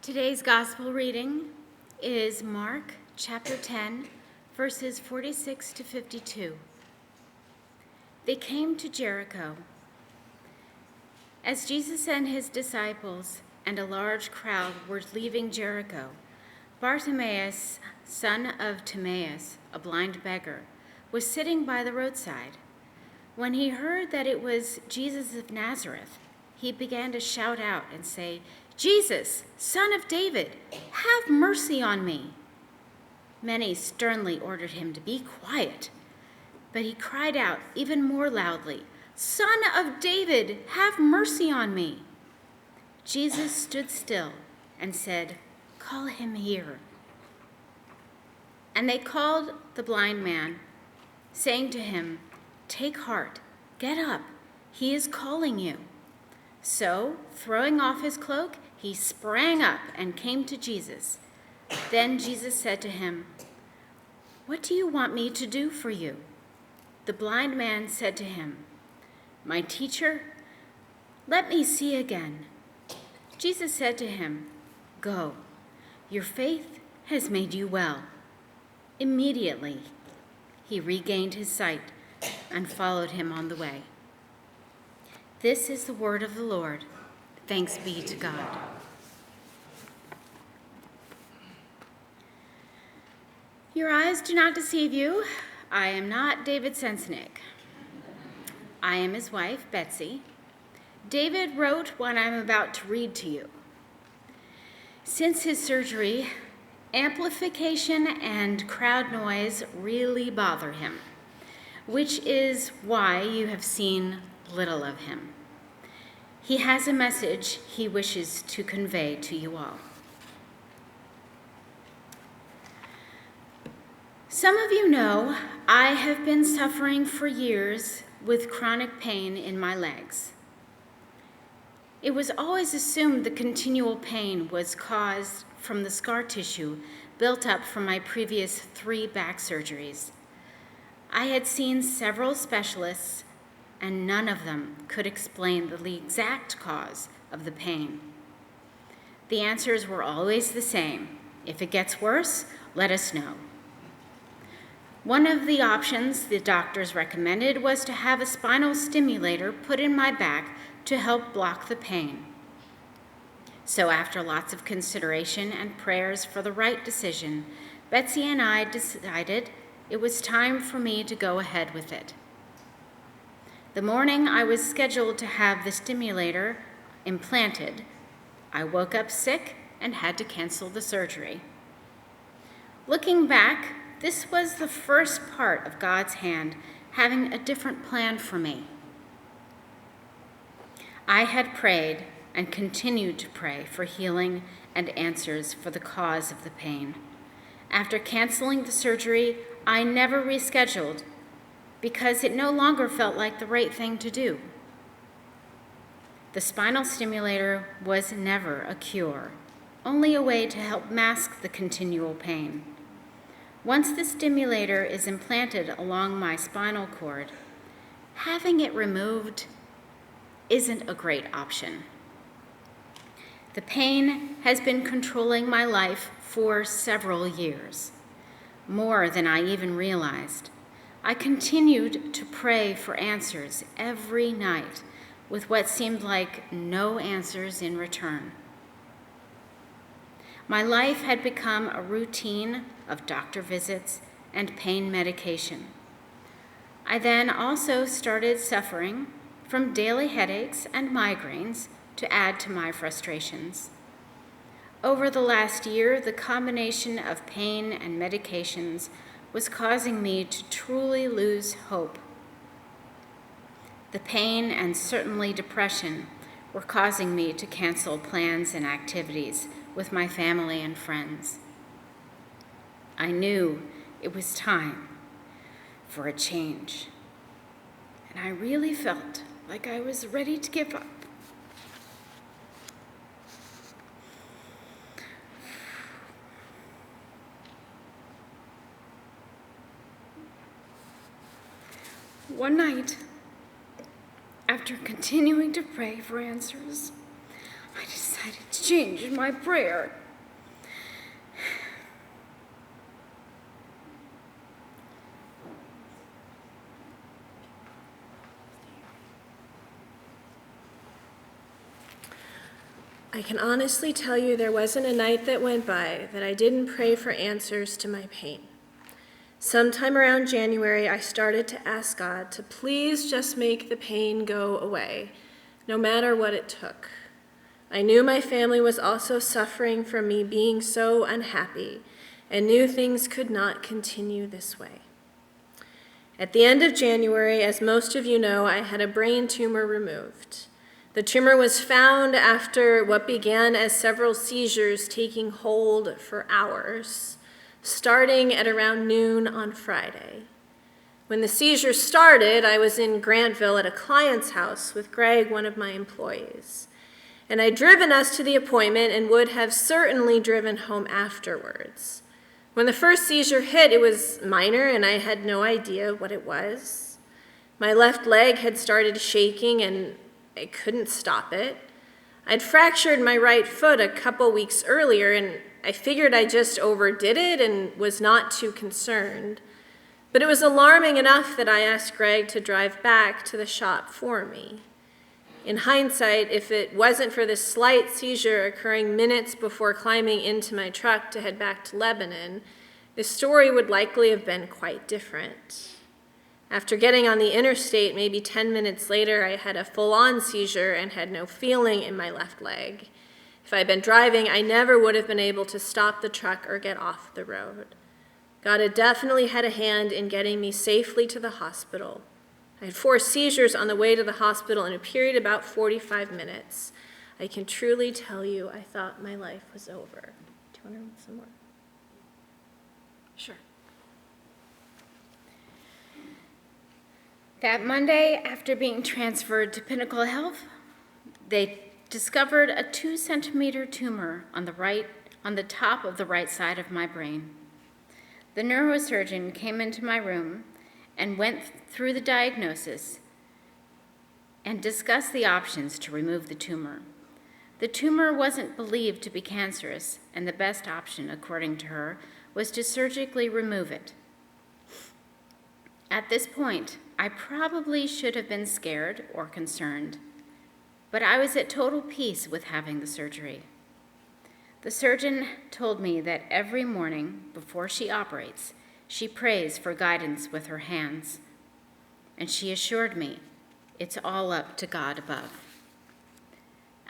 Today's gospel reading is Mark chapter 10, verses 46 to 52. They came to Jericho. As Jesus and his disciples and a large crowd were leaving Jericho, Bartimaeus, son of Timaeus, a blind beggar, was sitting by the roadside. When he heard that it was Jesus of Nazareth, he began to shout out and say, "Jesus, Son of David, have mercy on me." Many sternly ordered him to be quiet, but he cried out even more loudly, "Son of David, have mercy on me." Jesus stood still and said, "Call him here." And they called the blind man, saying to him, "Take heart, get up, he is calling you." So, throwing off his cloak, he sprang up and came to Jesus. Then Jesus said to him, "What do you want me to do for you?" The blind man said to him, "My teacher, let me see again." Jesus said to him, "Go, your faith has made you well." Immediately, he regained his sight and followed him on the way. This is the word of the Lord. Thanks be to God. Your eyes do not deceive you. I am not David Sensenig. I am his wife, Betsy. David wrote what I'm about to read to you. Since his surgery, amplification and crowd noise really bother him, which is why you have seen little of him. He has a message he wishes to convey to you all. Some of you know I have been suffering for years with chronic pain in my legs. It was always assumed the continual pain was caused from the scar tissue built up from my previous 3 back surgeries. I had seen several specialists, and none of them could explain the exact cause of the pain. The answers were always the same. If it gets worse, let us know. One of the options the doctors recommended was to have a spinal stimulator put in my back to help block the pain. So after lots of consideration and prayers for the right decision, Betsy and I decided it was time for me to go ahead with it. The morning I was scheduled to have the stimulator implanted, I woke up sick and had to cancel the surgery. Looking back, this was the first part of God's hand having a different plan for me. I had prayed and continued to pray for healing and answers for the cause of the pain. After canceling the surgery, I never rescheduled because it no longer felt like the right thing to do. The spinal stimulator was never a cure, only a way to help mask the continual pain. Once the stimulator is implanted along my spinal cord, having it removed isn't a great option. The pain has been controlling my life for several years, more than I even realized. I continued to pray for answers every night with what seemed like no answers in return. My life had become a routine of doctor visits and pain medication. I then also started suffering from daily headaches and migraines to add to my frustrations. Over the last year, the combination of pain and medications was causing me to truly lose hope. The pain and certainly depression were causing me to cancel plans and activities with my family and friends. I knew it was time for a change, and I really felt like I was ready to give up. One night, after continuing to pray for answers, I decided to change my prayer. I can honestly tell you there wasn't a night that went by that I didn't pray for answers to my pain. Sometime around January, I started to ask God to please just make the pain go away, no matter what it took. I knew my family was also suffering from me being so unhappy, and knew things could not continue this way. At the end of January, as most of you know, I had a brain tumor removed. The tumor was found after what began as several seizures taking hold for hours, starting at around noon on Friday. When the seizures started, I was in Grantville at a client's house with Greg, one of my employees. And I'd driven us to the appointment and would have certainly driven home afterwards. When the first seizure hit, it was minor and I had no idea what it was. My left leg had started shaking and I couldn't stop it. I'd fractured my right foot a couple weeks earlier, and I figured I just overdid it and was not too concerned. But it was alarming enough that I asked Greg to drive back to the shop for me. In hindsight, if it wasn't for this slight seizure occurring minutes before climbing into my truck to head back to Lebanon, the story would likely have been quite different. After getting on the interstate, maybe 10 minutes later, I had a full-on seizure and had no feeling in my left leg. If I had been driving, I never would have been able to stop the truck or get off the road. God had definitely had a hand in getting me safely to the hospital. I had 4 seizures on the way to the hospital in a period of about 45 minutes. I can truly tell you I thought my life was over. Do you want to read some more? Sure. That Monday, after being transferred to Pinnacle Health, they discovered a 2-centimeter tumor on the top of the right side of my brain. The neurosurgeon came into my room and went through the diagnosis and discussed the options to remove the tumor. The tumor wasn't believed to be cancerous, and the best option, according to her, was to surgically remove it. At this point, I probably should have been scared or concerned, but I was at total peace with having the surgery. The surgeon told me that every morning before she operates, she prays for guidance with her hands, and she assured me it's all up to God above.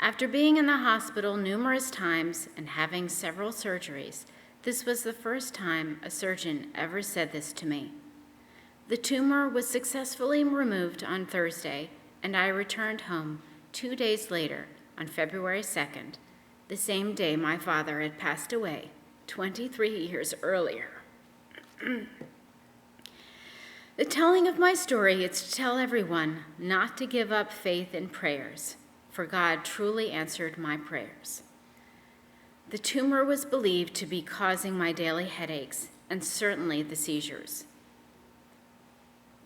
After being in the hospital numerous times and having several surgeries, this was the first time a surgeon ever said this to me. The tumor was successfully removed on Thursday, and I returned home 2 days later on February 2nd, the same day my father had passed away 23 years earlier. The telling of my story is to tell everyone not to give up faith in prayers, for God truly answered my prayers. The tumor was believed to be causing my daily headaches and certainly the seizures.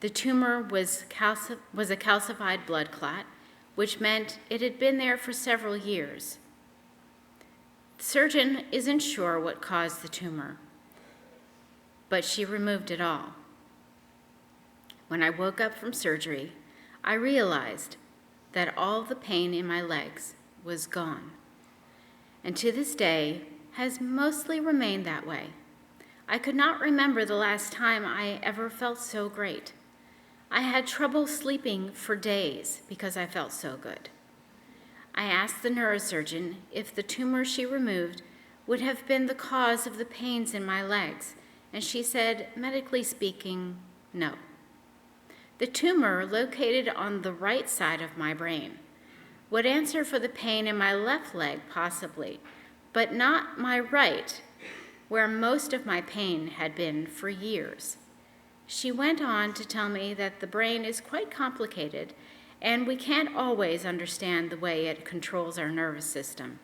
The tumor was a calcified blood clot, which meant it had been there for several years. The surgeon isn't sure what caused the tumor, but she removed it all. When I woke up from surgery, I realized that all the pain in my legs was gone, and to this day has mostly remained that way. I could not remember the last time I ever felt so great. I had trouble sleeping for days because I felt so good. I asked the neurosurgeon if the tumor she removed would have been the cause of the pains in my legs, and she said, medically speaking, no. The tumor, located on the right side of my brain, would answer for the pain in my left leg possibly, but not my right, where most of my pain had been for years. She went on to tell me that the brain is quite complicated, and we can't always understand the way it controls our nervous system.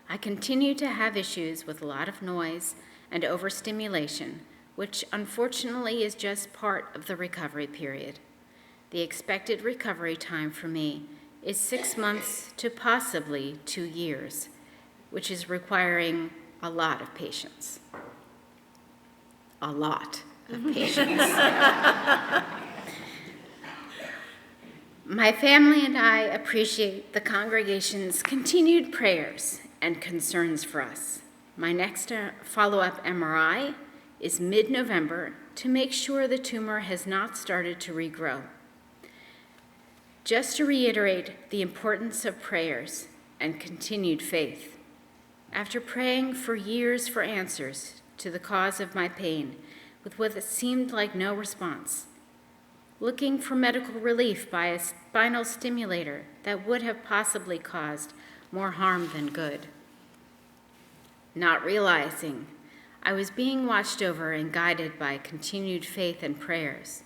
I continue to have issues with a lot of noise and overstimulation, which unfortunately is just part of the recovery period. The expected recovery time for me is 6 months to possibly 2 years, which is requiring a lot of patience. A lot of patience. My family and I appreciate the congregation's continued prayers and concerns for us. My next follow-up MRI is mid-November to make sure the tumor has not started to regrow. Just to reiterate the importance of prayers and continued faith, after praying for years for answers to the cause of my pain with what seemed like no response, looking for medical relief by a spinal stimulator that would have possibly caused more harm than good, not realizing I was being watched over and guided by continued faith and prayers.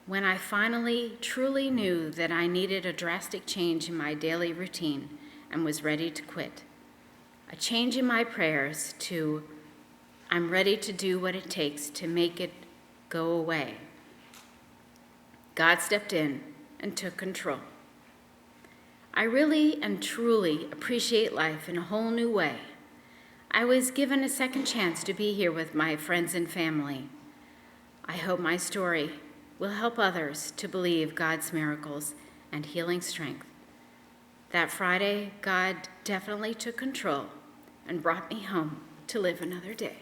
When I finally truly knew that I needed a drastic change in my daily routine and was ready to quit, a change in my prayers to, I'm ready to do what it takes to make it go away, God stepped in and took control. I really and truly appreciate life in a whole new way. I was given a second chance to be here with my friends and family. I hope my story will help others to believe God's miracles and healing strength. That Friday, God definitely took control and brought me home to live another day.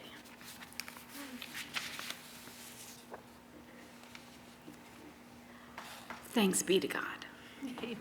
Thanks be to God. Amen.